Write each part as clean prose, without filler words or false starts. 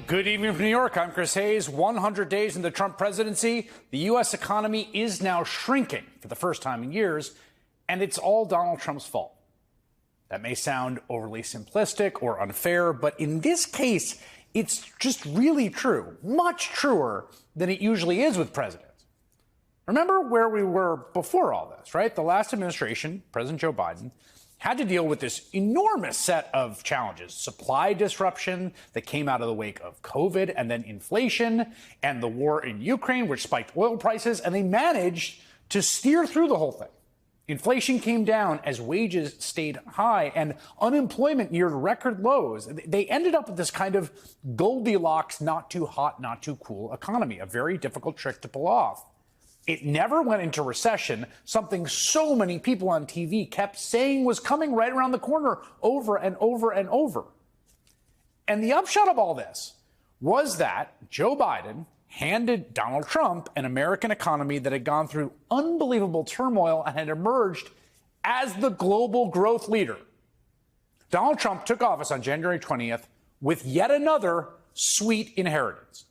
Good evening from New York. I'm Chris Hayes. 100 days in the Trump presidency, the U.S. economy is now shrinking for the first time in years, and it's all Donald Trump's fault. That may sound overly simplistic or unfair, but in this case, it's just really true, much truer than it usually is with presidents. Remember where we were before all this, right? The last administration, President Joe Biden, had to deal with this enormous set of challenges. Supply disruption that came out of the wake of COVID, and then inflation and the war in Ukraine, which spiked oil prices, and they managed to steer through the whole thing. Inflation came down as wages stayed high and unemployment neared record lows. They ended up with this kind of Goldilocks, not too hot, not too cool economy, a very difficult trick to pull off. It never went into recession, something so many people on TV kept saying was coming right around the corner over and over and over. And the upshot of all this was that Joe Biden handed Donald Trump an American economy that had gone through unbelievable turmoil and had emerged as the global growth leader. Donald Trump took office on January 20th with yet another sweet inheritance.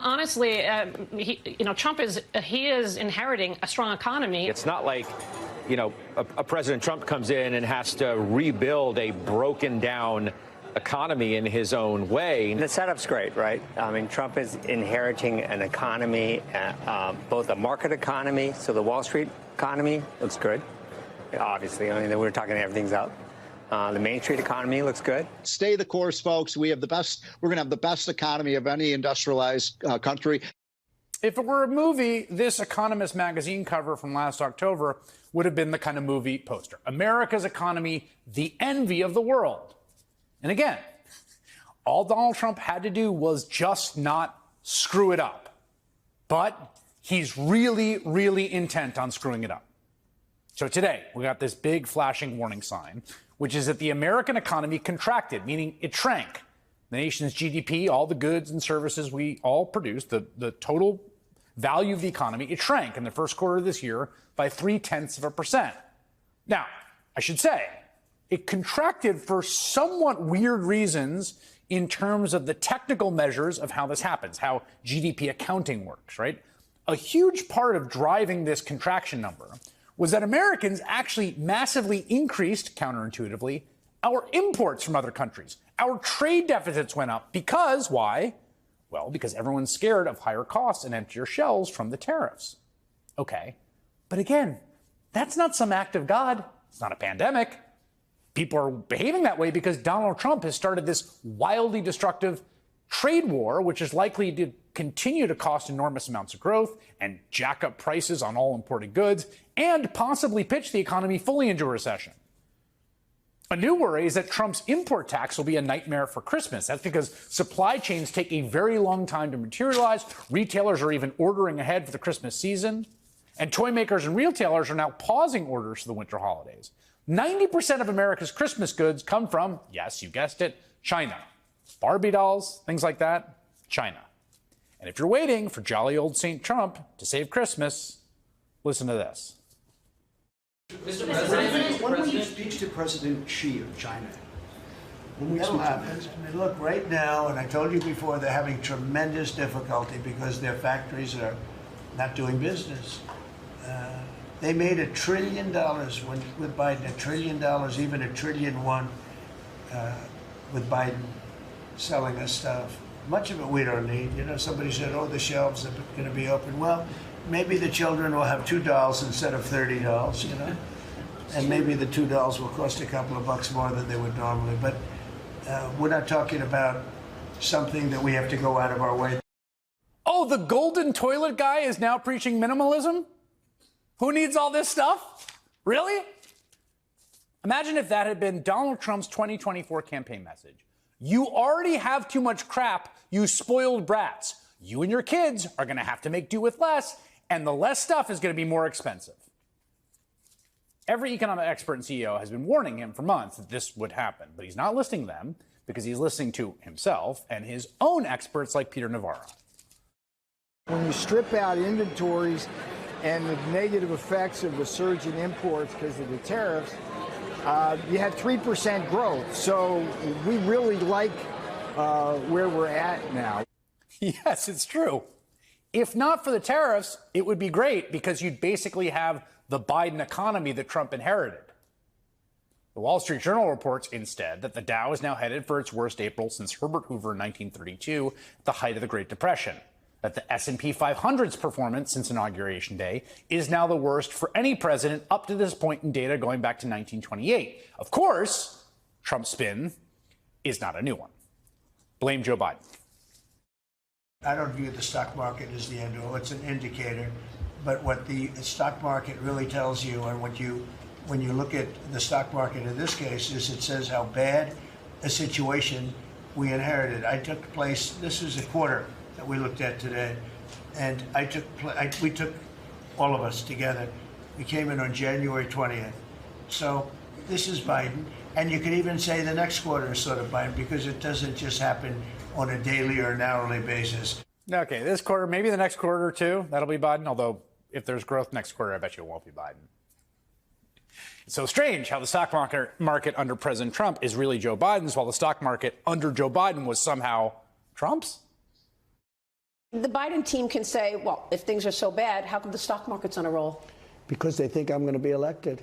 Honestly, Trump is inheriting a strong economy. It's not like, a President Trump comes in and has to rebuild a broken down economy in his own way. The setup's great, right? I mean, Trump is inheriting an economy, both a market economy, so the Wall Street economy looks good. Obviously, we're talking everything's out. The Main Street economy looks good. Stay the course, folks. We're going to have the best economy of any industrialized country. If it were a movie, this Economist magazine cover from last October would have been the kind of movie poster. America's economy, the envy of the world. And again, all Donald Trump had to do was just not screw it up. But he's really, really intent on screwing it up. So today, we got this big flashing warning sign, which is that the American economy contracted, meaning it shrank. The nation's GDP, all the goods and services we all produce, the total value of the economy, it shrank in the first quarter of this year by 0.3%. Now, I should say, it contracted for somewhat weird reasons in terms of the technical measures of how this happens, how GDP accounting works, right? A huge part of driving this contraction number was that Americans actually massively increased, counterintuitively, our imports from other countries. Our trade deficits went up because, why? Well, because everyone's scared of higher costs and emptier shelves from the tariffs. Okay, but again, that's not some act of God. It's not a pandemic. People are behaving that way because Donald Trump has started this wildly destructive trade war, which is likely to continue to cost enormous amounts of growth and jack up prices on all imported goods and possibly pitch the economy fully into a recession. A new worry is that Trump's import tax will be a nightmare for Christmas. That's because supply chains take a very long time to materialize. Retailers are even ordering ahead for the Christmas season. And toy makers and retailers are now pausing orders for the winter holidays. 90% of America's Christmas goods come from, yes, you guessed it, China. Barbie dolls, things like that, China. And if you're waiting for jolly old St. Trump to save Christmas, listen to this. Mr. President, when will you speak to President Xi of China? That'll happen. I mean, look, right now, and I told you before, they're having tremendous difficulty because their factories are not doing business. They made $1 trillion with Biden, $1 trillion, even $1.1 trillion with Biden selling us stuff. Much of it we don't need. Somebody said, oh, the shelves are going to be open. Well, maybe the children will have $2 instead of $30, and maybe the $2 will cost a couple of bucks more than they would normally. But we're not talking about something that we have to go out of our way. Oh, the golden toilet guy is now preaching minimalism? Who needs all this stuff? Really? Imagine if that had been Donald Trump's 2024 campaign message. You already have too much crap, you spoiled brats. You and your kids are going to have to make do with less, and the less stuff is going to be more expensive. Every economic expert and CEO has been warning him for months that this would happen, but he's not listening to them because he's listening to himself and his own experts like Peter Navarro. When you strip out inventories and the negative effects of the surge in imports because of the tariffs, you had 3% growth. So we really like where we're at now. Yes, it's true. If not for the tariffs, it would be great because you'd basically have the Biden economy that Trump inherited. The Wall Street Journal reports instead that the Dow is now headed for its worst April since Herbert Hoover in 1932, at the height of the Great Depression. That the S&P 500's performance since Inauguration Day is now the worst for any president up to this point in data going back to 1928. Of course, Trump's spin is not a new one. Blame Joe Biden. I don't view the stock market as the end all. It's an indicator. But what the stock market really tells you, and when you look at the stock market in this case, is it says how bad a situation we inherited. This is a quarter that we looked at today, and we took all of us together. We came in on January 20th. So this is Biden, and you could even say the next quarter is sort of Biden because it doesn't just happen on a daily or an hourly basis. Okay, this quarter, maybe the next quarter too, that'll be Biden, although if there's growth next quarter, I bet you it won't be Biden. It's so strange how the stock market under President Trump is really Joe Biden's, while the stock market under Joe Biden was somehow Trump's. The Biden team can say, well, if things are so bad, how come the stock market's on a roll? Because they think I'm going to be elected.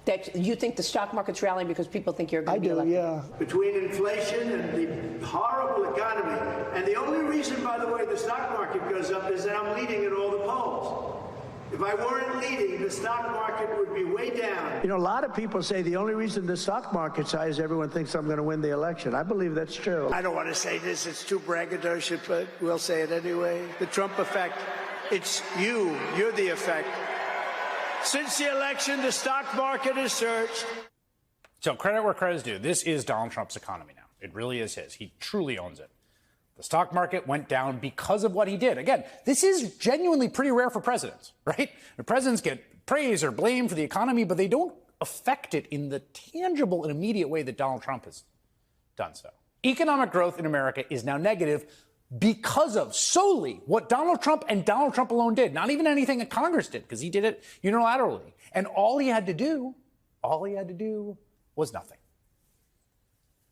That you think the stock market's rallying because people think you're going to be elected? Yeah. Between inflation and the horrible economy, and the only reason, by the way, the stock market goes up is that I'm leading in all the polls. If I weren't leading, the stock market would be way down. You know, a lot of people say the only reason the stock market's high is everyone thinks I'm going to win the election. I believe that's true. I don't want to say this. It's too braggadocious, but we'll say it anyway. The Trump effect. It's you. You're the effect. Since the election, the stock market has surged. So credit where credit's due. This is Donald Trump's economy now. It really is his. He truly owns it. The stock market went down because of what he did. Again, this is genuinely pretty rare for presidents, right? The presidents get praise or blame for the economy, but they don't affect it in the tangible and immediate way that Donald Trump has done so. Economic growth in America is now negative because of solely what Donald Trump and Donald Trump alone did. Not even anything that Congress did, because he did it unilaterally. And all he had to do was nothing.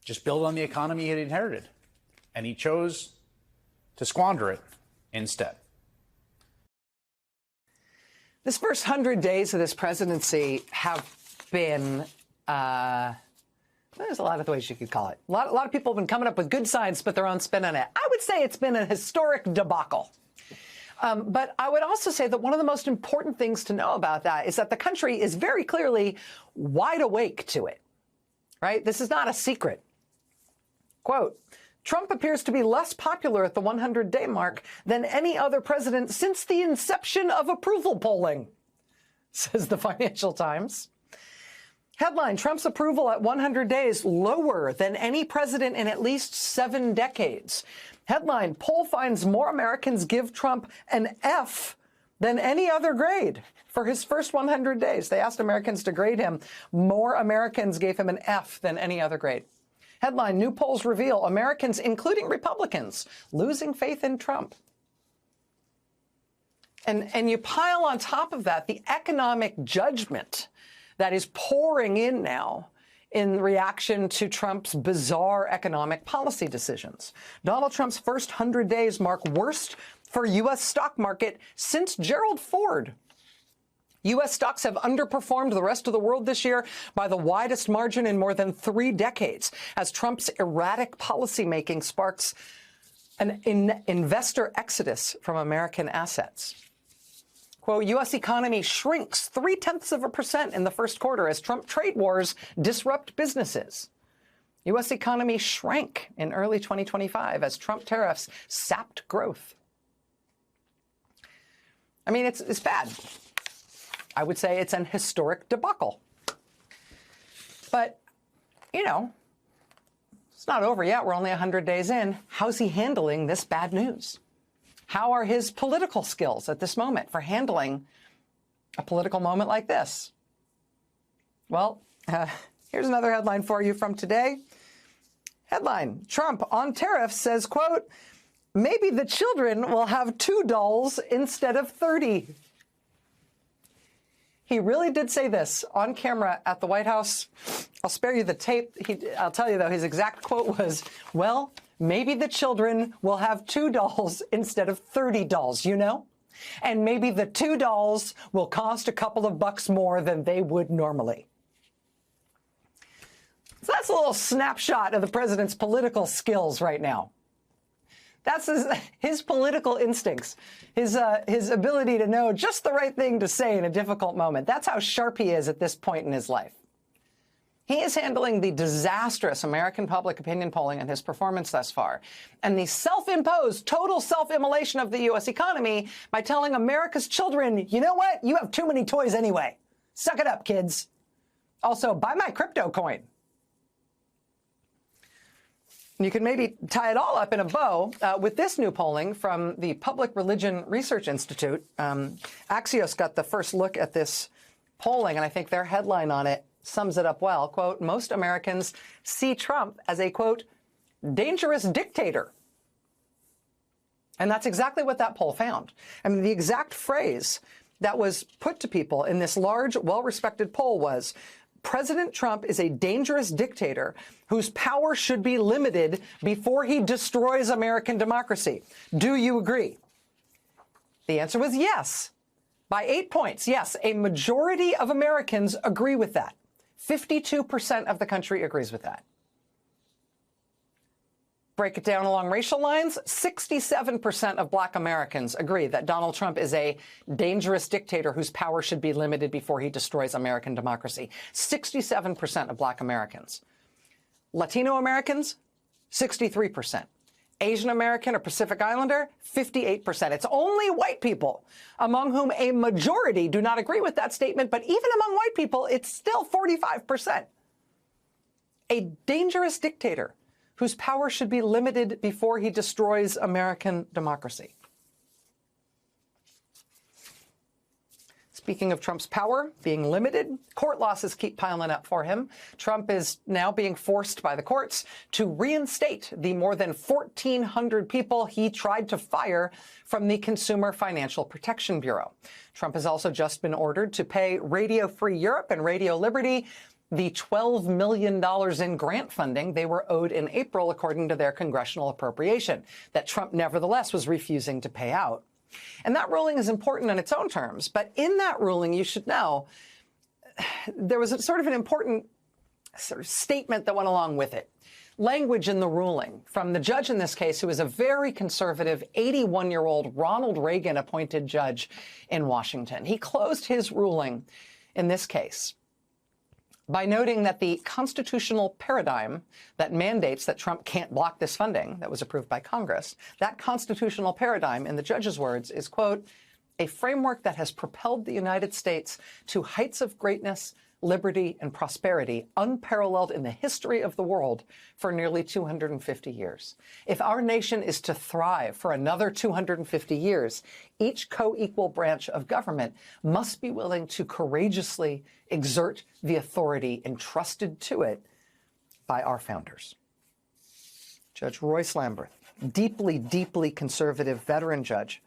Just build on the economy he had inherited. And he chose to squander it instead. This first 100 days of this presidency have been, there's a lot of ways you could call it. A lot of people have been coming up with good science, put their own spin on it. I would say it's been a historic debacle. But I would also say that one of the most important things to know about that is that the country is very clearly wide awake to it, right? This is not a secret. Quote, Trump appears to be less popular at the 100-day mark than any other president since the inception of approval polling, says the Financial Times. Headline, Trump's approval at 100 days lower than any president in at least 7 decades. Headline, poll finds more Americans give Trump an F than any other grade for his first 100 days. They asked Americans to grade him. More Americans gave him an F than any other grade. Headline, new polls reveal Americans, including Republicans, losing faith in Trump. And you pile on top of that the economic judgment that is pouring in now in reaction to Trump's bizarre economic policy decisions. Donald Trump's first 100 days mark worst for U.S. stock market since Gerald Ford. U.S. stocks have underperformed the rest of the world this year by the widest margin in more than 3 decades, as Trump's erratic policymaking sparks an investor exodus from American assets. Quote, U.S. economy shrinks 0.3% in the first quarter as Trump trade wars disrupt businesses. U.S. economy shrank in early 2025 as Trump tariffs sapped growth. I mean, it's bad. I would say it's an historic debacle. But, you know, it's not over yet. We're only 100 days in. How's he handling this bad news? How are his political skills at this moment for handling a political moment like this? Well, here's another headline for you from today. Headline, Trump on tariffs says, quote, maybe the children will have 2 dolls instead of 30. He really did say this on camera at the White House. I'll spare you the tape. I'll tell you, though, his exact quote was, well, maybe the children will have 2 dolls instead of 30 dolls, you know? And maybe the 2 dolls will cost a couple of bucks more than they would normally. So that's a little snapshot of the president's political skills right now. That's his political instincts, his ability to know just the right thing to say in a difficult moment. That's how sharp he is at this point in his life. He is handling the disastrous American public opinion polling and his performance thus far, and the self-imposed total self-immolation of the U.S. economy by telling America's children, you know what? You have too many toys anyway. Suck it up, kids. Also, buy my crypto coin. You can maybe tie it all up in a bow with this new polling from the Public Religion Research Institute. Axios got the first look at this polling, and I think their headline on it sums it up well. Quote, most Americans see Trump as a, quote, dangerous dictator. And that's exactly what that poll found. I mean, the exact phrase that was put to people in this large, well-respected poll was, President Trump is a dangerous dictator whose power should be limited before he destroys American democracy. Do you agree? The answer was yes. By 8 points, yes, a majority of Americans agree with that. 52% of the country agrees with that. Break it down along racial lines, 67% of black Americans agree that Donald Trump is a dangerous dictator whose power should be limited before he destroys American democracy. 67% of black Americans. Latino Americans, 63%. Asian American or Pacific Islander, 58%. It's only white people among whom a majority do not agree with that statement, but even among white people, it's still 45%. A dangerous dictator whose power should be limited before he destroys American democracy. Speaking of Trump's power being limited, court losses keep piling up for him. Trump is now being forced by the courts to reinstate the more than 1,400 people he tried to fire from the Consumer Financial Protection Bureau. Trump has also just been ordered to pay Radio Free Europe and Radio Liberty the $12 million in grant funding they were owed in April, according to their congressional appropriation, that Trump nevertheless was refusing to pay out. And that ruling is important in its own terms. But in that ruling, you should know, there was sort of an important statement that went along with it. Language in the ruling from the judge in this case, who is a very conservative 81-year-old Ronald Reagan appointed judge in Washington. He closed his ruling in this case by noting that the constitutional paradigm that mandates that Trump can't block this funding that was approved by Congress, that constitutional paradigm, in the judge's words, is, quote, a framework that has propelled the United States to heights of greatness, liberty, and prosperity unparalleled in the history of the world for nearly 250 years. If our nation is to thrive for another 250 years, each co-equal branch of government must be willing to courageously exert the authority entrusted to it by our founders. Judge Royce Lamberth, deeply, deeply conservative veteran judge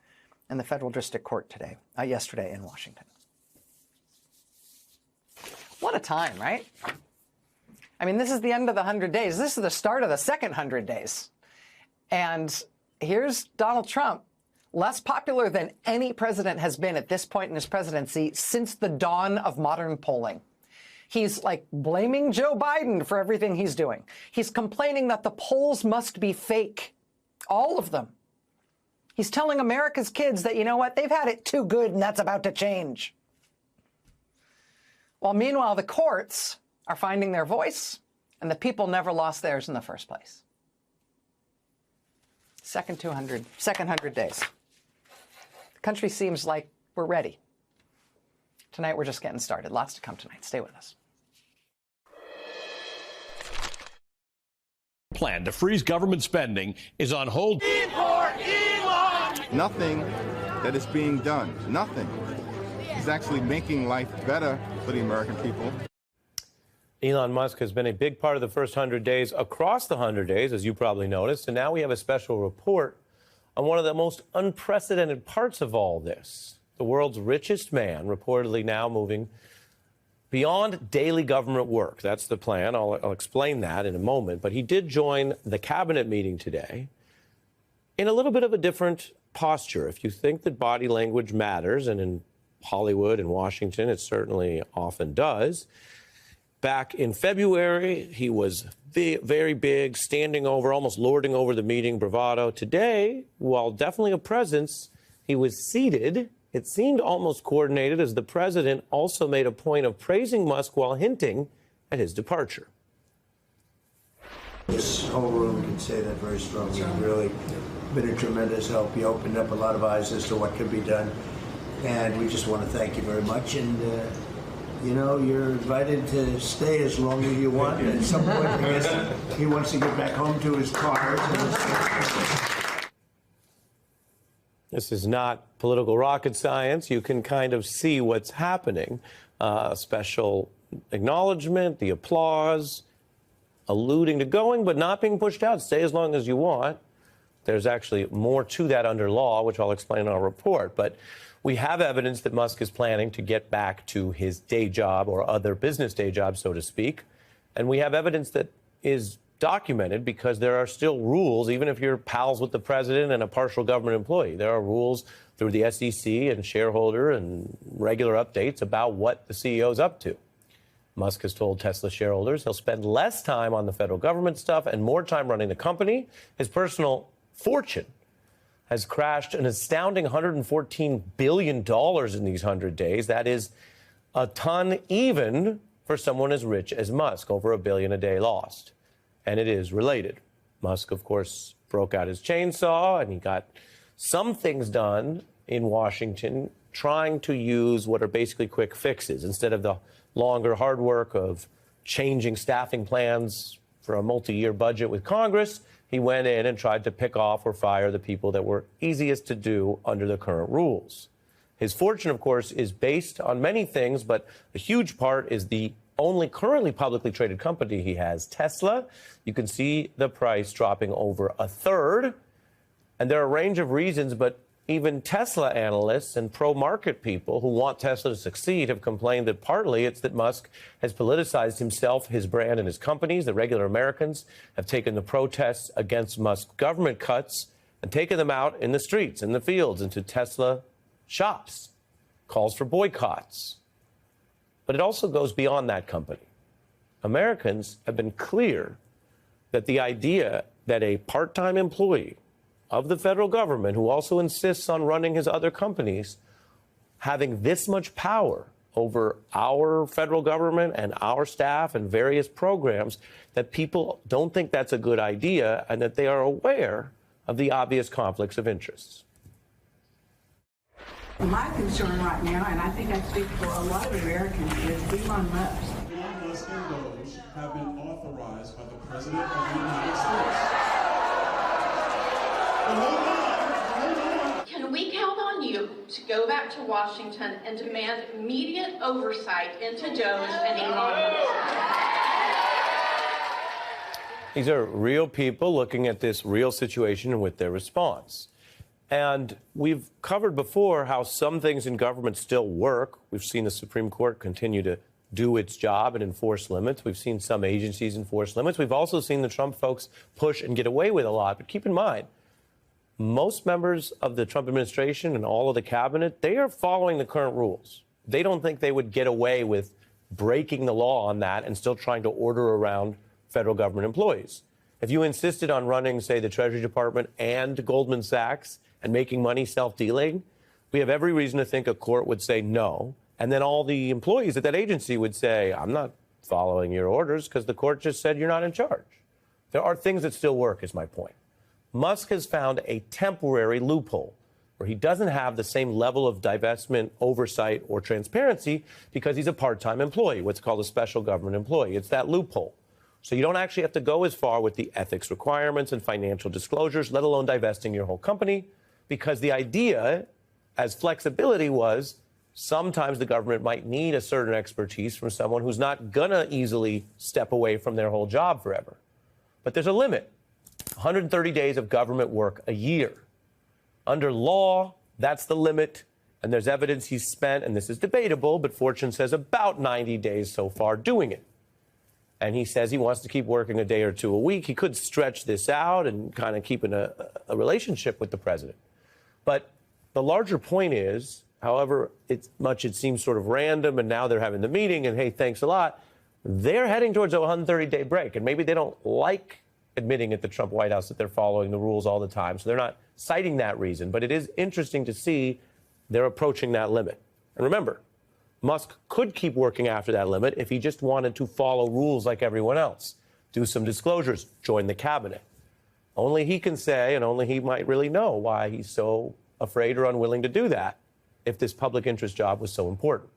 in the Federal District Court yesterday in Washington. What a time, right? I mean, this is the end of the 100 days. This is the start of the second 100 days. And here's Donald Trump, less popular than any president has been at this point in his presidency since the dawn of modern polling. He's like blaming Joe Biden for everything he's doing. He's complaining that the polls must be fake, all of them. He's telling America's kids that, you know what, they've had it too good and that's about to change. While meanwhile, the courts are finding their voice, and the people never lost theirs in the first place. Second 100 days. The country seems like we're ready. Tonight, we're just getting started. Lots to come tonight. Stay with us. Plan to freeze government spending is on hold. Nothing that is being done, nothing is actually making life better for the American people. Elon Musk has been a big part of the first 100 days across the 100 days, as you probably noticed. And now we have a special report on one of the most unprecedented parts of all this. The world's richest man reportedly now moving beyond daily government work. That's the plan. I'll explain that in a moment. But he did join the cabinet meeting today in a little bit of a different posture. If you think that body language matters, and in Hollywood and Washington it certainly often does, back in February he was very big, standing over, almost lording over the meeting, bravado. Today, while definitely a presence, he was seated. It seemed almost coordinated, as the president also made a point of praising Musk while hinting at his departure. This whole room can say that very strongly. You've really been a tremendous help. You opened up a lot of eyes as to what could be done. And we just want to thank you very much. And, you know, you're invited to stay as long as you want. And at some point, I guess he wants to get back home to his cars. This is not political rocket science. You can kind of see what's happening. Special acknowledgement, the applause, alluding to going but not being pushed out. Stay as long as you want. There's actually more to that under law, which I'll explain in our report. But we have evidence that Musk is planning to get back to his day job or other business day job, so to speak. And we have evidence that is documented because there are still rules, even if you're pals with the president and a partial government employee. There are rules through the SEC and shareholder and regular updates about what the CEO is up to. Musk has told Tesla shareholders he'll spend less time on the federal government stuff and more time running the company. His personal fortune has crashed an astounding $114 billion in these 100 days. That is a ton even for someone as rich as Musk, over $1 billion a day lost. And it is related. Musk, of course, broke out his chainsaw, and he got some things done in Washington trying to use what are basically quick fixes instead of the longer hard work of changing staffing plans for a multi-year budget with Congress. He went in and tried to pick off or fire the people that were easiest to do under the current rules. His fortune, of course, is based on many things, but a huge part is the only currently publicly traded company he has, Tesla. You can see the price dropping over a third. And there are a range of reasons, but even Tesla analysts and pro-market people who want Tesla to succeed have complained that partly it's that Musk has politicized himself, his brand, and his companies. The regular Americans have taken the protests against Musk's government cuts and taken them out in the streets, in the fields, into Tesla shops, calls for boycotts. But it also goes beyond that company. Americans have been clear that the idea that a part-time employee of the federal government who also insists on running his other companies having this much power over our federal government and our staff and various programs, that people don't think that's a good idea and that they are aware of the obvious conflicts of interests. My concern right now, and I think I speak for a lot of Americans, is Elon Musk. Elon Musk and Doge have been authorized by the President of the United States. Can we count on you to go back to Washington and demand immediate oversight into Doge and Elon Musk? These are real people looking at this real situation and with their response. And we've covered before how some things in government still work. We've seen the Supreme Court continue to do its job and enforce limits. We've seen some agencies enforce limits. We've also seen the Trump folks push and get away with a lot. But keep in mind, most members of the Trump administration and all of the cabinet, they are following the current rules. They don't think they would get away with breaking the law on that and still trying to order around federal government employees. If you insisted on running, say, the Treasury Department and Goldman Sachs and making money self-dealing, we have every reason to think a court would say no. And then all the employees at that agency would say, I'm not following your orders because the court just said you're not in charge. There are things that still work, is my point. Musk has found a temporary loophole where he doesn't have the same level of divestment, oversight, or transparency because he's a part-time employee, what's called a special government employee. It's that loophole. So you don't actually have to go as far with the ethics requirements and financial disclosures, let alone divesting your whole company, because the idea, as flexibility was, sometimes the government might need a certain expertise from someone who's not going to easily step away from their whole job forever. But there's a limit. 130 days of government work a year. Under law, that's the limit. And there's evidence he's spent, and this is debatable, but Fortune says about 90 days so far doing it. And he says he wants to keep working a day or two a week. He could stretch this out and kind of keep in a relationship with the president. But the larger point is, however it seems sort of random, and now they're having the meeting, and hey, thanks a lot, they're heading towards a 130-day break. And maybe they don't like admitting at the Trump White House that they're following the rules all the time, so they're not citing that reason. But it is interesting to see they're approaching that limit. And remember, Musk could keep working after that limit if he just wanted to follow rules like everyone else, do some disclosures, join the cabinet. Only he can say, and only he might really know why he's so afraid or unwilling to do that if this public interest job was so important.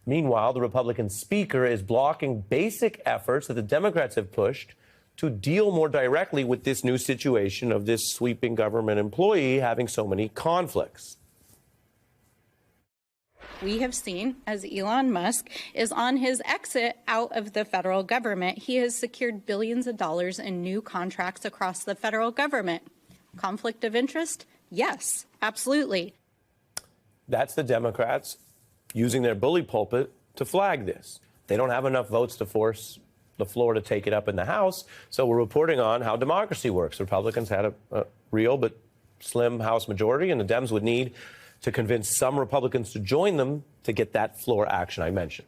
Meanwhile, the Republican Speaker is blocking basic efforts that the Democrats have pushed to deal more directly with this new situation of this sweeping government employee having so many conflicts. We have seen as Elon Musk is on his exit out of the federal government, he has secured billions of dollars in new contracts across the federal government. Conflict of interest? Yes, absolutely. That's the Democrats using their bully pulpit to flag this. They don't have enough votes to force the floor to take it up in the House, so we're reporting on how democracy works. Republicans had a real but slim House majority, and the Dems would need to convince some Republicans to join them to get that floor action I mentioned.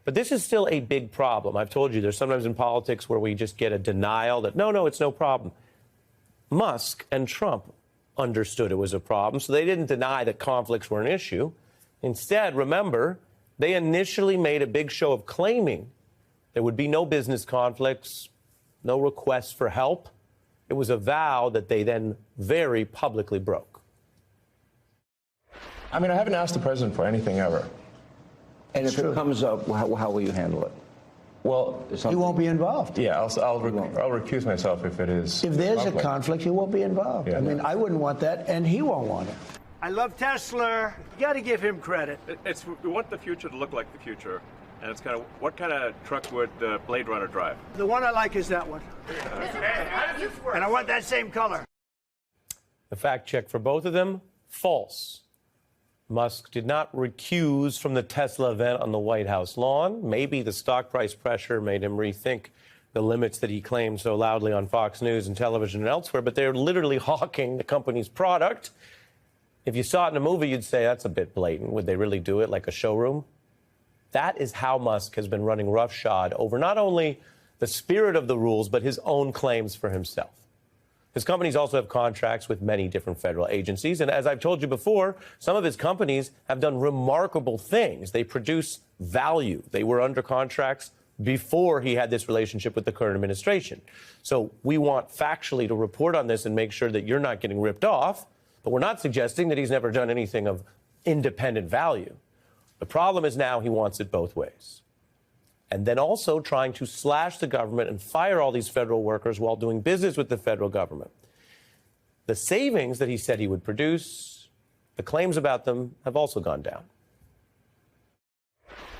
But this is still a big problem. I've told you there's sometimes in politics where we just get a denial that, no, it's no problem. Musk and Trump understood it was a problem, so they didn't deny that conflicts were an issue. Instead, remember, they initially made a big show of claiming there would be no business conflicts, no requests for help. It was a vow that they then very publicly broke. I mean, I haven't asked the president for anything ever. And if it comes up, how will you handle it? Well, he won't be involved. Yeah, I'll recuse myself if it is. If there's a conflict, he won't be involved. Yeah, I mean, I wouldn't want that, and he won't want it. I love Tesla. You got to give him credit. We want the future to look like the future, and it's kind of what kind of truck would Blade Runner drive? The one I like is that one. And I want that same color. The fact check for both of them, false. Musk did not recuse from the Tesla event on the White House lawn. Maybe the stock price pressure made him rethink the limits that he claimed so loudly on Fox News and television and elsewhere, but they're literally hawking the company's product. If you saw it in a movie, you'd say that's a bit blatant. Would they really do it like a showroom? That is how Musk has been running roughshod over not only the spirit of the rules, but his own claims for himself. His companies also have contracts with many different federal agencies. And as I've told you before, some of his companies have done remarkable things. They produce value. They were under contracts before he had this relationship with the current administration. So we want factually to report on this and make sure that you're not getting ripped off. But we're not suggesting that he's never done anything of independent value. The problem is now he wants it both ways. And then also trying to slash the government and fire all these federal workers while doing business with the federal government. The savings that he said he would produce, the claims about them have also gone down.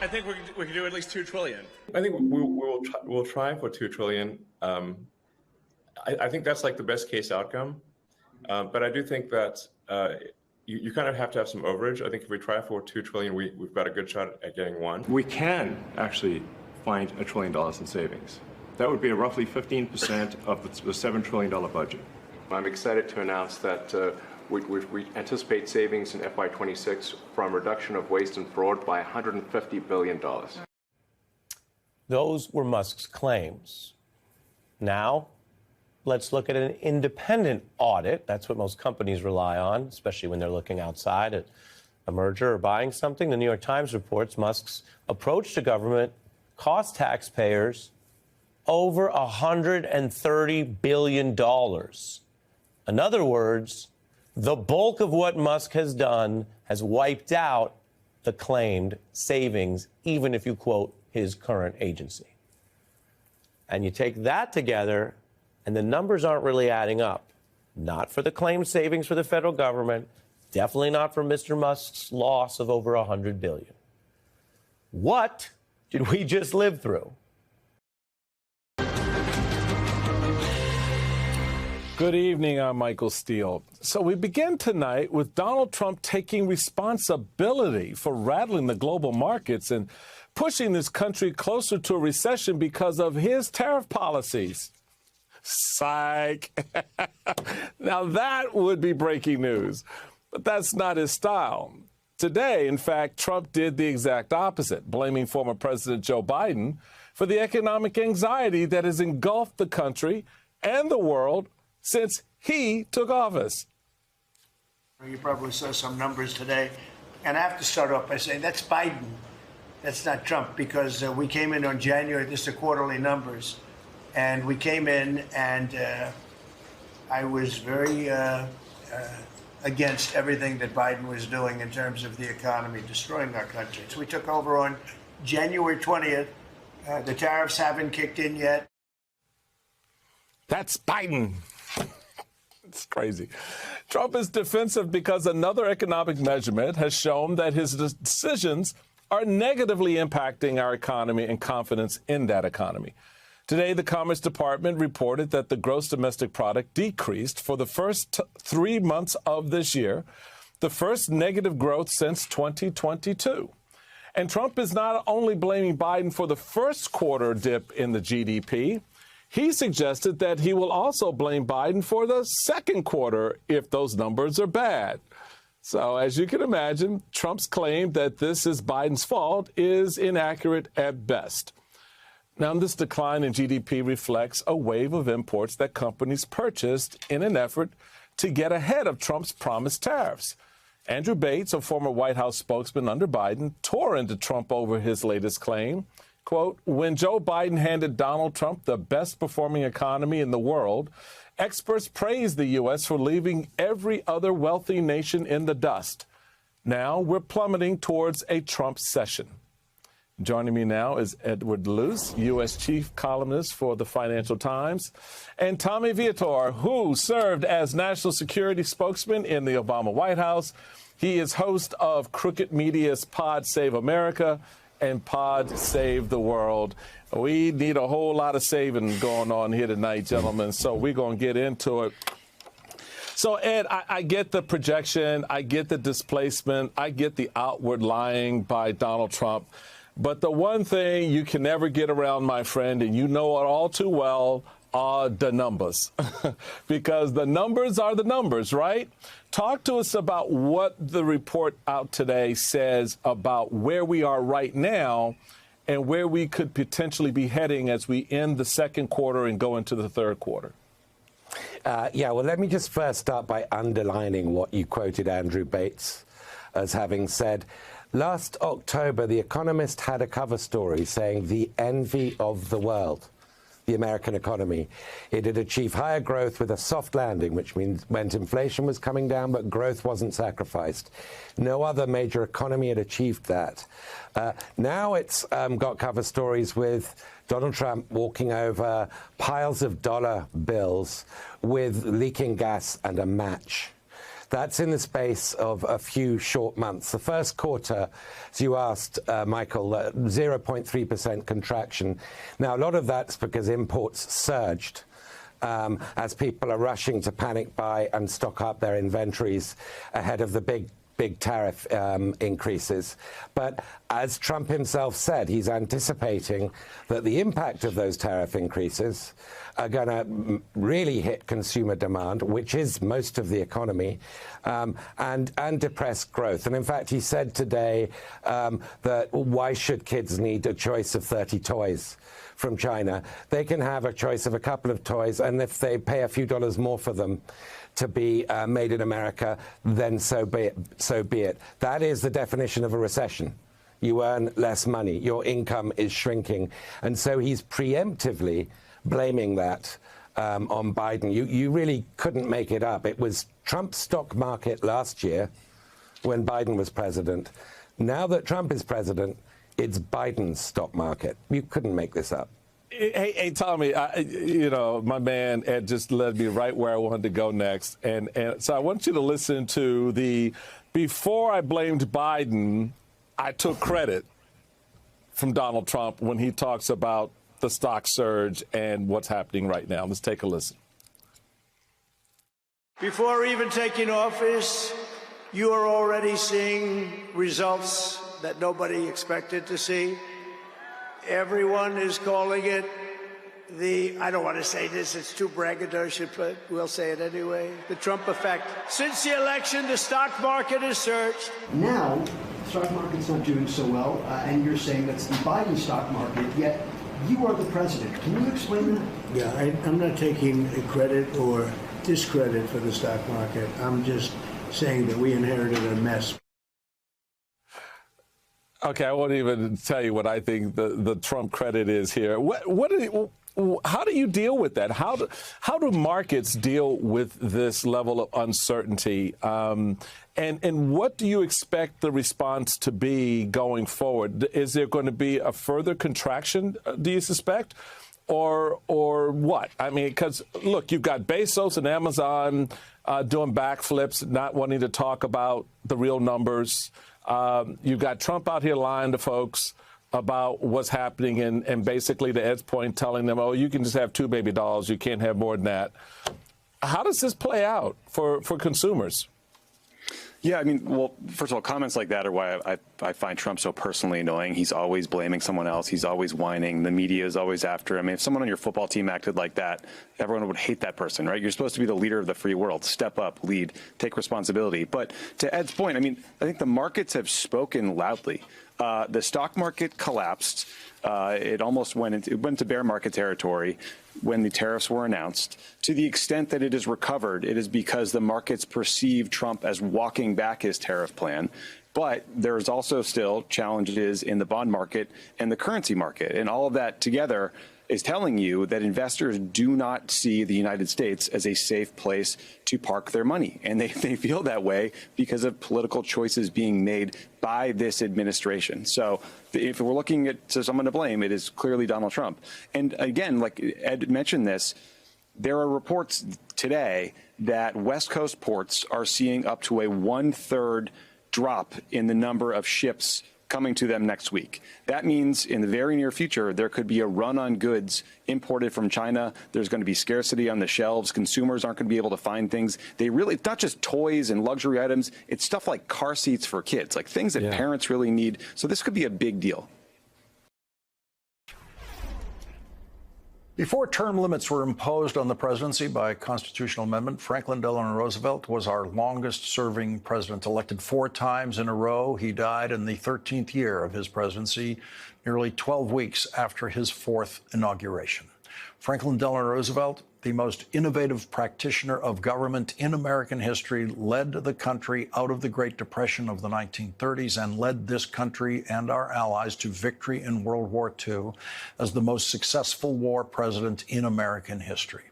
I think we can do at least $2 trillion. I think we'll try for $2 trillion. I think that's like the best case outcome. But I do think that you kind of have to have some overage. I think if we try for $2 trillion, we've got a good shot at getting one. We can actually find $1 trillion in savings. That would be roughly 15% of the $7 trillion budget. I'm excited to announce that we anticipate savings in FY26 from reduction of waste and fraud by $150 billion. Those were Musk's claims. Now, let's look at an independent audit. That's what most companies rely on, especially when they're looking outside at a merger or buying something. The New York Times reports Musk's approach to government cost taxpayers over $130 billion. In other words, the bulk of what Musk has done has wiped out the claimed savings, even if you quote his current agency. And you take that together, and the numbers aren't really adding up. Not for the claimed savings for the federal government, definitely not for Mr. Musk's loss of over $100 billion. What did we just live through? Good evening, I'm Michael Steele. So we begin tonight with Donald Trump taking responsibility for rattling the global markets and pushing this country closer to a recession because of his tariff policies. Psych. Now that would be breaking news, but that's not his style. Today, in fact, Trump did the exact opposite, blaming former President Joe Biden for the economic anxiety that has engulfed the country and the world since he took office. You probably saw some numbers today. And I have to start off by saying that's Biden. That's not Trump, because we came in on January, this is the quarterly numbers. And we came in and I was very against everything that Biden was doing in terms of the economy, destroying our country. So we took over on January 20th. The tariffs haven't kicked in yet. That's Biden. It's crazy. Trump is defensive because another economic measurement has shown that his decisions are negatively impacting our economy and confidence in that economy. Today, the Commerce Department reported that the gross domestic product decreased for the first 3 months of this year, the first negative growth since 2022. And Trump is not only blaming Biden for the first quarter dip in the GDP, he suggested that he will also blame Biden for the second quarter if those numbers are bad. So, as you can imagine, Trump's claim that this is Biden's fault is inaccurate at best. Now, this decline in GDP reflects a wave of imports that companies purchased in an effort to get ahead of Trump's promised tariffs. Andrew Bates, a former White House spokesman under Biden, tore into Trump over his latest claim. Quote, when Joe Biden handed Donald Trump the best performing economy in the world, experts praised the U.S. for leaving every other wealthy nation in the dust. Now we're plummeting towards a Trump session. Joining me now is Edward Luce, U.S. chief columnist for the Financial Times, and Tommy Viator, who served as national security spokesman in the Obama White House. He is host of Crooked Media's Pod Save America and Pod Save the World. We need a whole lot of saving going on here tonight, gentlemen, so we're going to get into it. So, Ed, I get the projection, I get the displacement, I get the outward lying by Donald Trump. But the one thing you can never get around, my friend, and you know it all too well, are the numbers. Because the numbers are the numbers, right? Talk to us about what the report out today says about where we are right now and where we could potentially be heading as we end the second quarter and go into the third quarter. Yeah, well, let me just first start by underlining what you quoted Andrew Bates as having said. Last October, The Economist had a cover story saying the envy of the world, the American economy. It had achieved higher growth with a soft landing, which meant inflation was coming down, but growth wasn't sacrificed. No other major economy had achieved that. Now it's got cover stories with Donald Trump walking over piles of dollar bills with leaking gas and a match. That's in the space of a few short months. The first quarter, as you asked, Michael, 0.3% contraction. Now, a lot of that's because imports surged as people are rushing to panic buy and stock up their inventories ahead of the big tariff increases. But as Trump himself said, he's anticipating that the impact of those tariff increases are going to really hit consumer demand, which is most of the economy, and depress growth. And in fact, he said today that why should kids need a choice of 30 toys from China? They can have a choice of a couple of toys, and if they pay a few dollars more for them to be made in America, then so be it. That is the definition of a recession. You earn less money. Your income is shrinking. And so he's preemptively blaming that on Biden. You really couldn't make it up. It was Trump's stock market last year when Biden was president. Now that Trump is president, it's Biden's stock market. You couldn't make this up. Hey, Tommy, my man Ed just led me right where I wanted to go next. And so I want you to listen to before I blamed Biden, I took credit from Donald Trump when he talks about the stock surge and what's happening right now. Let's take a listen. Before even taking office, you are already seeing results that nobody expected to see. Everyone is calling it I don't want to say this, it's too braggadocious, but we'll say it anyway, the Trump effect. Since the election, the stock market has surged. Now, the stock market's not doing so well, and you're saying that's the Biden stock market, yet you are the president. Can you explain that? Yeah, I'm not taking credit or discredit for the stock market. I'm just saying that we inherited a mess. Okay, I won't even tell you what I think the Trump credit is here. How do you deal with that? How do markets deal with this level of uncertainty? And what do you expect the response to be going forward? Is there going to be a further contraction, do you suspect? Or what? I mean, because, look, you've got Bezos and Amazon doing backflips, not wanting to talk about the real numbers. You've got Trump out here lying to folks about what's happening and basically, to Ed's point, telling them, oh, you can just have 2 baby dolls. You can't have more than that. How does this play out for consumers? Yeah, I mean, well, first of all, comments like that are why I find Trump so personally annoying. He's always blaming someone else. He's always whining. The media is always after him. I mean, if someone on your football team acted like that, everyone would hate that person, right? You're supposed to be the leader of the free world. Step up, lead, take responsibility. But to Ed's point, I mean, I think the markets have spoken loudly. The stock market collapsed. It almost went into bear market territory when the tariffs were announced. To the extent that it has recovered, it is because the markets perceive Trump as walking back his tariff plan. But there's also still challenges in the bond market and the currency market. And all of that together is telling you that investors do not see the United States as a safe place to park their money. And they feel that way because of political choices being made by this administration. So if we're looking at someone to blame, it is clearly Donald Trump. And again, like Ed mentioned this, there are reports today that West Coast ports are seeing up to a 1/3 drop in the number of ships coming to them next week. That means in the very near future, there could be a run on goods imported from China. There's going to be scarcity on the shelves. Consumers aren't going to be able to find things. It's not just toys and luxury items. It's stuff like car seats for kids, like things that parents really need. So this could be a big deal. Before term limits were imposed on the presidency by constitutional amendment, Franklin Delano Roosevelt was our longest-serving president, elected 4 times in a row. He died in the 13th year of his presidency, nearly 12 weeks after his 4th inauguration. Franklin Delano Roosevelt, the most innovative practitioner of government in American history, led the country out of the Great Depression of the 1930s and led this country and our allies to victory in World War II as the most successful war president in American history.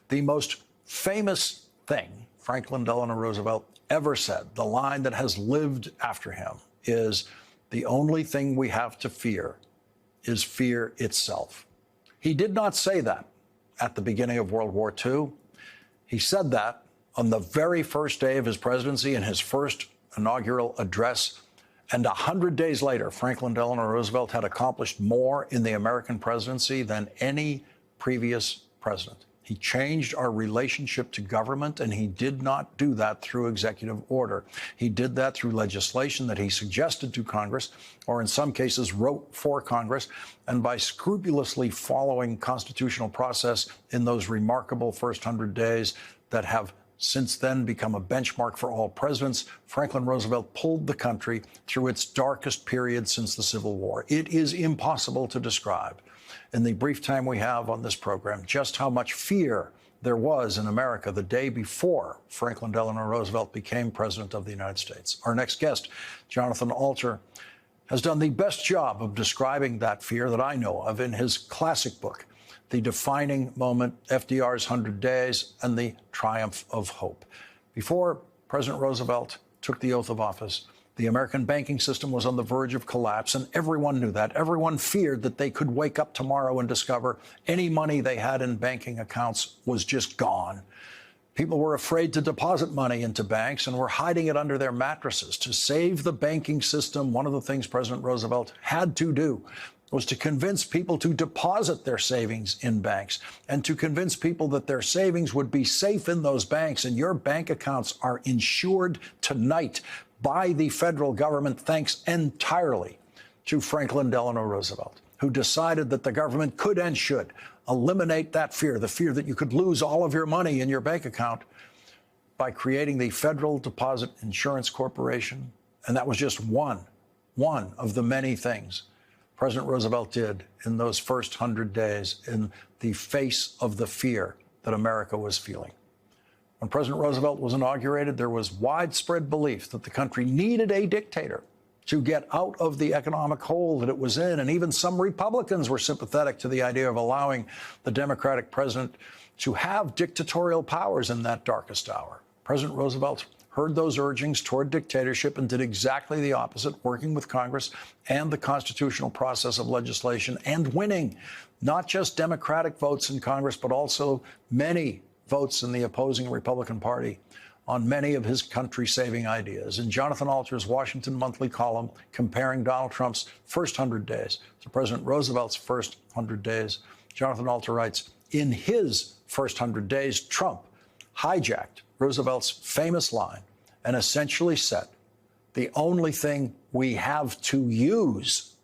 The most famous thing Franklin Delano Roosevelt ever said, the line that has lived after him, is the only thing we have to fear is fear itself. He did not say that at the beginning of World War II. He said that on the very first day of his presidency in his first inaugural address. And 100 days later, Franklin Delano Roosevelt had accomplished more in the American presidency than any previous president. He changed our relationship to government, and he did not do that through executive order. He did that through legislation that he suggested to Congress, or in some cases wrote for Congress, and by scrupulously following constitutional process in those remarkable first 100 days that have since then become a benchmark for all presidents. Franklin Roosevelt pulled the country through its darkest period since the Civil War. It is impossible to describe in the brief time we have on this program just how much fear there was in America the day before Franklin Delano Roosevelt became president of the United States. Our next guest, Jonathan Alter, has done the best job of describing that fear that I know of in his classic book, The Defining Moment, FDR's 100 Days and the Triumph of Hope. Before President Roosevelt took the oath of office, the American banking system was on the verge of collapse, and everyone knew that. Everyone feared that they could wake up tomorrow and discover any money they had in banking accounts was just gone. People were afraid to deposit money into banks and were hiding it under their mattresses. To save the banking system, one of the things President Roosevelt had to do was to convince people to deposit their savings in banks and to convince people that their savings would be safe in those banks. And your bank accounts are insured tonight by the federal government, thanks entirely to Franklin Delano Roosevelt, who decided that the government could and should eliminate that fear, the fear that you could lose all of your money in your bank account, by creating the Federal Deposit Insurance Corporation. And that was just one of the many things President Roosevelt did in those first 100 days in the face of the fear that America was feeling. When President Roosevelt was inaugurated, there was widespread belief that the country needed a dictator to get out of the economic hole that it was in. And even some Republicans were sympathetic to the idea of allowing the Democratic president to have dictatorial powers in that darkest hour. President Roosevelt heard those urgings toward dictatorship and did exactly the opposite, working with Congress and the constitutional process of legislation and winning not just Democratic votes in Congress, but also many votes in the opposing Republican Party on many of his country-saving ideas. In Jonathan Alter's Washington Monthly column comparing Donald Trump's first 100 days to President Roosevelt's first 100 days, Jonathan Alter writes, in his first 100 days, Trump hijacked Roosevelt's famous line and essentially said, the only thing we have to use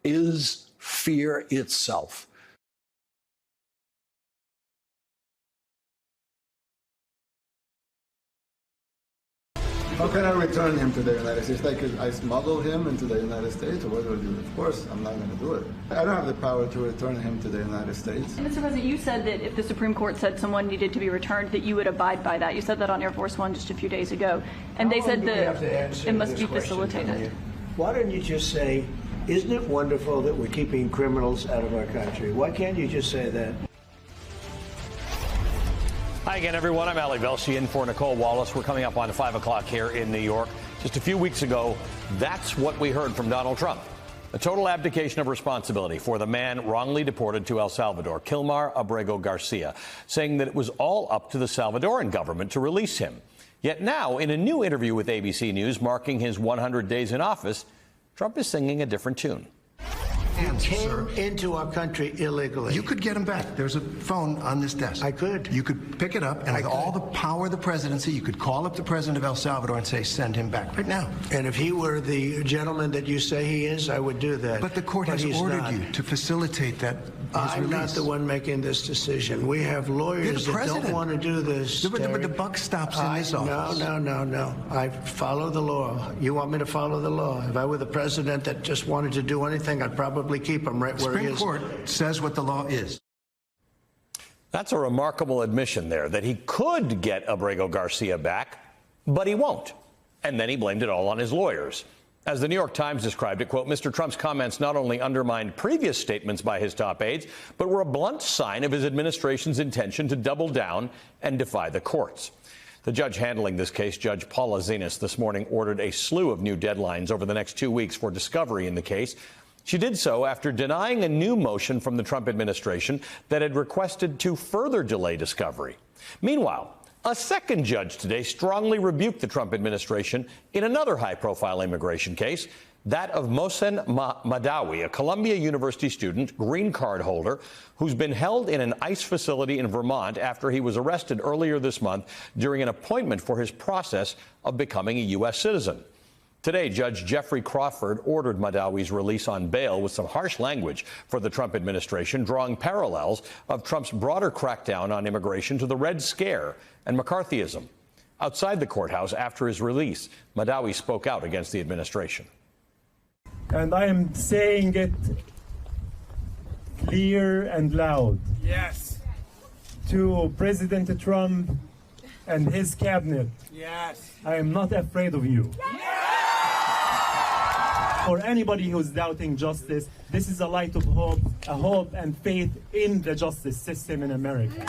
is fear itself. How can I return him to the United States? Like, I smuggle him into the United States, or what do I do? Of course, I'm not going to do it. I don't have the power to return him to the United States. Mr. President, you said that if the Supreme Court said someone needed to be returned, that you would abide by that. You said that on Air Force One just a few days ago. And they said that it must be facilitated. Why don't you just say, isn't it wonderful that we're keeping criminals out of our country? Why can't you just say that? Hi again, everyone. I'm Ali Velshi in for Nicole Wallace. We're coming up on 5 o'clock here in New York. Just a few weeks ago, that's what we heard from Donald Trump. A total abdication of responsibility for the man wrongly deported to El Salvador, Kilmar Abrego Garcia, saying that it was all up to the Salvadoran government to release him. Yet now, in a new interview with ABC News marking his 100 days in office, Trump is singing a different tune. He came into our country illegally. You could get him back. There's a phone on this desk. I could. You could pick it up, and with all the power of the presidency, you could call up the president of El Salvador and say, send him back right now. And if he were the gentleman that you say he is, I would do that. But the court has ordered you to facilitate that. I'm not the one making this decision. We have lawyers that don't want to do this. But the buck stops in this office. No. I follow the law. You want me to follow the law? If I were the president that just wanted to do anything, I'd probably keep him right where he is. Supreme Court says what the law is. That's a remarkable admission there, that he could get Abrego Garcia back, but he won't. And then he blamed it all on his lawyers. As the New York Times described it, quote, Mr. Trump's comments not only undermined previous statements by his top aides, but were a blunt sign of his administration's intention to double down and defy the courts. The judge handling this case, Judge Paula Zenas, this morning ordered a slew of new deadlines over the next 2 weeks for discovery in the case. She did so after denying a new motion from the Trump administration that had requested to further delay discovery. Meanwhile, a second judge today strongly rebuked the Trump administration in another high-profile immigration case, that of Mohsen Madawi, a Columbia University student, green card holder, who's been held in an ICE facility in Vermont after he was arrested earlier this month during an appointment for his process of becoming a U.S. citizen. Today, Judge Jeffrey Crawford ordered Madawi's release on bail with some harsh language for the Trump administration, drawing parallels of Trump's broader crackdown on immigration to the Red Scare and McCarthyism. Outside the courthouse after his release, Madawi spoke out against the administration. And I am saying it clear and loud. Yes. To President Trump and his cabinet. Yes. I am not afraid of you. For anybody who's doubting justice, this is a light of hope, a hope and faith in the justice system in America.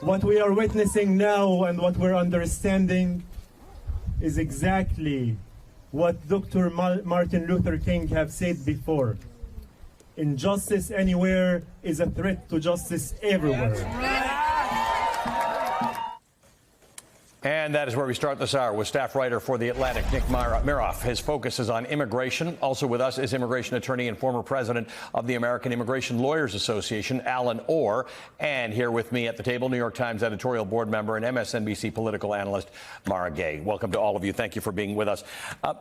What we are witnessing now and what we're understanding is exactly what Dr. Martin Luther King have said before. Injustice anywhere is a threat to justice everywhere. And that is where we start this hour with staff writer for The Atlantic, Nick Miroff. His focus is on immigration. Also with us is immigration attorney and former president of the American Immigration Lawyers Association, Alan Orr. And here with me at the table, New York Times editorial board member and MSNBC political analyst, Mara Gay. Welcome to all of you. Thank you for being with us.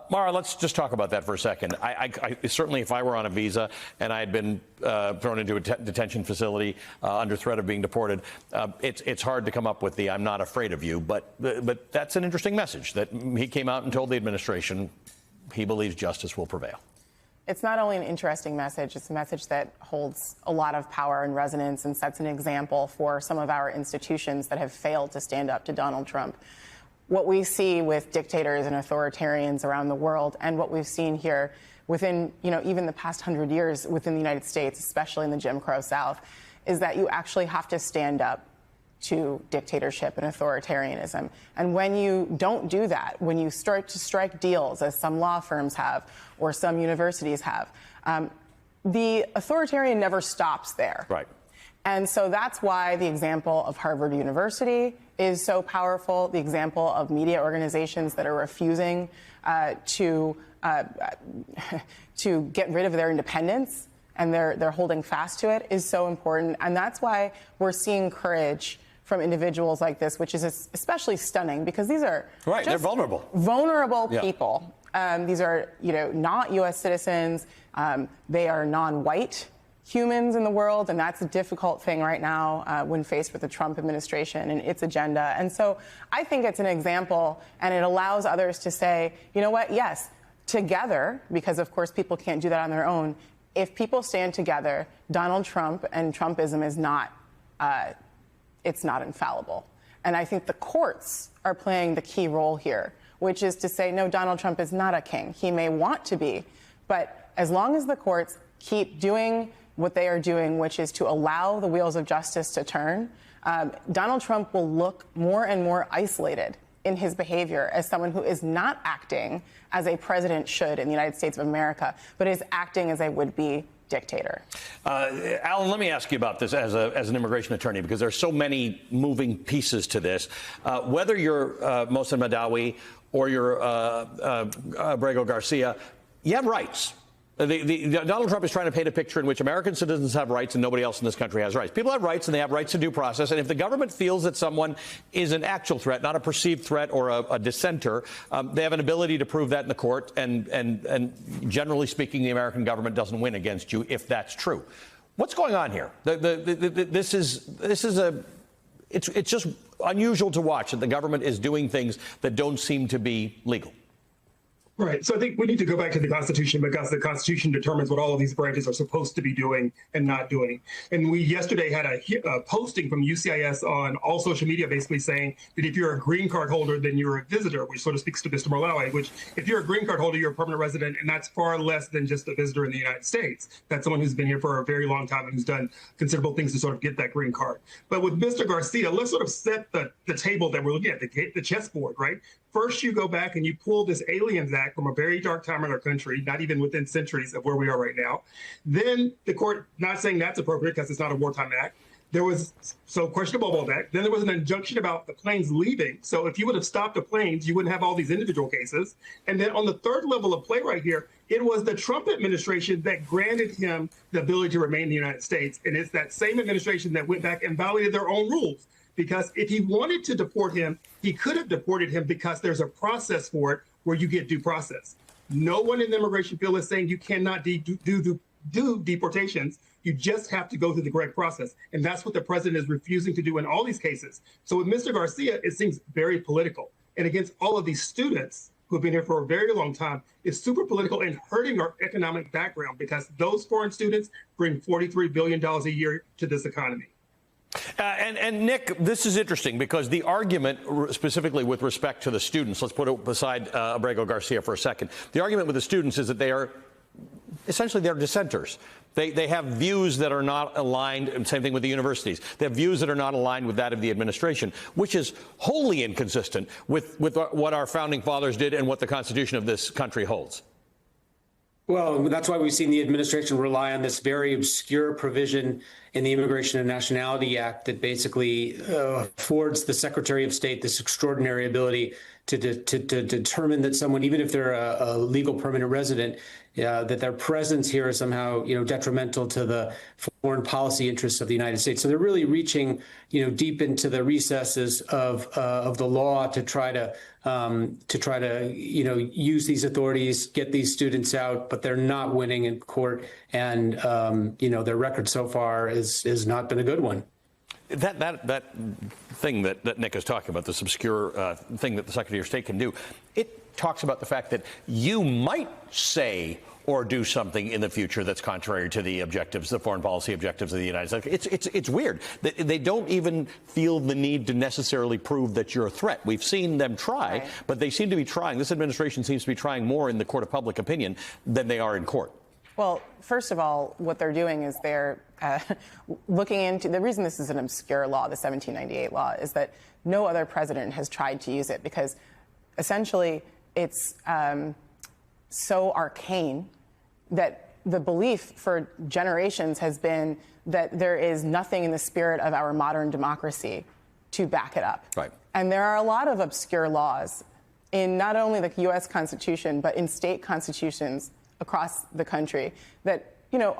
Mara, let's just talk about that for a second. I certainly, if I were on a visa and I had been thrown into a detention facility under threat of being deported, it's hard to come up with the "I'm not afraid of you," but that's an interesting message that he came out and told the administration he believes justice will prevail. It's not only an interesting message, it's a message that holds a lot of power and resonance and sets an example for some of our institutions that have failed to stand up to Donald Trump. What we see with dictators and authoritarians around the world, and what we've seen here within, even the past 100 years within the United States, especially in the Jim Crow South, is that you actually have to stand up to dictatorship and authoritarianism. And when you don't do that, when you start to strike deals, as some law firms have or some universities have, the authoritarian never stops there. Right. And so that's why the example of Harvard University is so powerful, the example of media organizations that are refusing to get rid of their independence and they're holding fast to it is so important. And that's why we're seeing courage from individuals like this, which is especially stunning because these are they're vulnerable people. These are, not U.S. citizens. They are non-white humans in the world, and that's a difficult thing right now when faced with the Trump administration and its agenda. And so I think it's an example, and it allows others to say, you know what, yes, together, because of course people can't do that on their own. If people stand together, Donald Trump and Trumpism is not, it's not infallible. And I think the courts are playing the key role here, which is to say, no, Donald Trump is not a king. He may want to be, but as long as the courts keep doing what they are doing, which is to allow the wheels of justice to turn, Donald Trump will look more and more isolated in his behavior as someone who is not acting as a president should in the United States of America, but is acting as a would-be dictator. Alan, let me ask you about this as an immigration attorney, because there's so many moving pieces to this. Whether you're Mohsen Madawi or you're Abrego Garcia, you have rights. Donald Trump is trying to paint a picture in which American citizens have rights and nobody else in this country has rights. People have rights and they have rights to due process. And if the government feels that someone is an actual threat, not a perceived threat or a dissenter, they have an ability to prove that in the court. And generally speaking, the American government doesn't win against you if that's true. What's going on here? It's just unusual to watch that the government is doing things that don't seem to be legal. Right. So I think we need to go back to the Constitution because the Constitution determines what all of these branches are supposed to be doing and not doing. And we yesterday had a posting from UCIS on all social media basically saying that if you're a green card holder, then you're a visitor, which sort of speaks to Mr. Malawi, which if you're a green card holder, you're a permanent resident, and that's far less than just a visitor in the United States. That's someone who's been here for a very long time and who's done considerable things to sort of get that green card. But with Mr. Garcia, let's sort of set the table that we're looking at, the chessboard, right? First, you go back and you pull this Aliens Act from a very dark time in our country, not even within centuries of where we are right now. Then the court, not saying that's appropriate because it's not a wartime act. There was, so questionable about that. Then there was an injunction about the planes leaving. So if you would have stopped the planes, you wouldn't have all these individual cases. And then on the third level of play right here, it was the Trump administration that granted him the ability to remain in the United States. And it's that same administration that went back and violated their own rules. Because if he wanted to deport him, he could have deported him because there's a process for it where you get due process. No one in the immigration field is saying you cannot do deportations. You just have to go through the correct process. And that's what the president is refusing to do in all these cases. So with Mr. Garcia, it seems very political. And against all of these students who have been here for a very long time, it's super political and hurting our economic background because those foreign students bring $43 billion a year to this economy. And Nick, this is interesting because the argument specifically with respect to the students, let's put it beside Abrego Garcia for a second. The argument with the students is that they are essentially they're dissenters. They have views that are not aligned, and same thing with the universities. They have views that are not aligned with that of the administration, which is wholly inconsistent with what our founding fathers did and what the Constitution of this country holds. Well, that's why we've seen the administration rely on this very obscure provision in the Immigration and Nationality Act that basically affords the Secretary of State this extraordinary ability to determine that someone, even if they're a legal permanent resident, that their presence here is somehow, detrimental to the foreign policy interests of the United States. So they're really reaching, deep into the recesses of the law to try to use these authorities, get these students out, but they're not winning in court, and their record so far has not been a good one. That thing that Nick is talking about, this obscure thing that the Secretary of State can do, it talks about the fact that you might say or do something in the future that's contrary to the objectives, the foreign policy objectives of the United States. It's weird. They don't even feel the need to necessarily prove that you're a threat. We've seen them try, right, but they seem to be trying. This administration seems to be trying more in the court of public opinion than they are in court. Well, first of all, what they're doing is they're looking into the reason this is an obscure law, the 1798 law, is that no other president has tried to use it because essentially it's so arcane that the belief for generations has been that there is nothing in the spirit of our modern democracy to back it up. Right. And there are a lot of obscure laws in not only the U.S. Constitution, but in state constitutions across the country that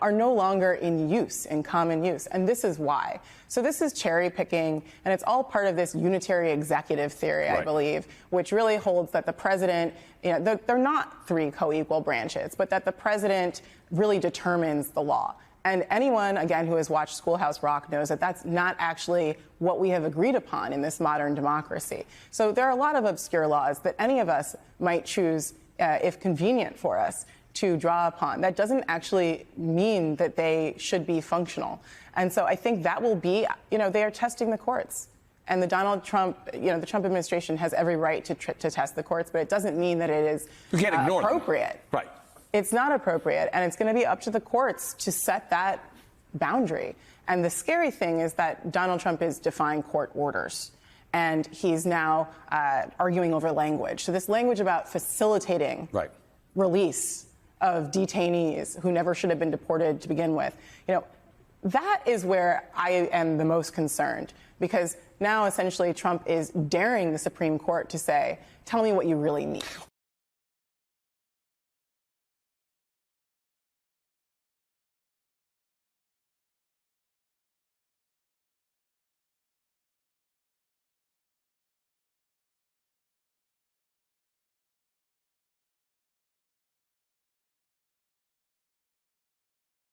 are no longer in use, in common use. And this is why. So this is cherry picking, and it's all part of this unitary executive theory, right, I believe, which really holds that the president, they're not three co-equal branches, but that the president really determines the law. And anyone, again, who has watched Schoolhouse Rock knows that that's not actually what we have agreed upon in this modern democracy. So there are a lot of obscure laws that any of us might choose, if convenient for us, to draw upon. That doesn't actually mean that they should be functional. And so I think that will be, they are testing the courts. And the Donald Trump, the Trump administration has every right to test the courts, but it doesn't mean that it is appropriate. Right. It's not appropriate, and it's going to be up to the courts to set that boundary. And the scary thing is that Donald Trump is defying court orders. And he's now arguing over language. So this language about facilitating release of detainees who never should have been deported to begin with, that is where I am the most concerned, because now essentially Trump is daring the Supreme Court to say, tell me what you really mean.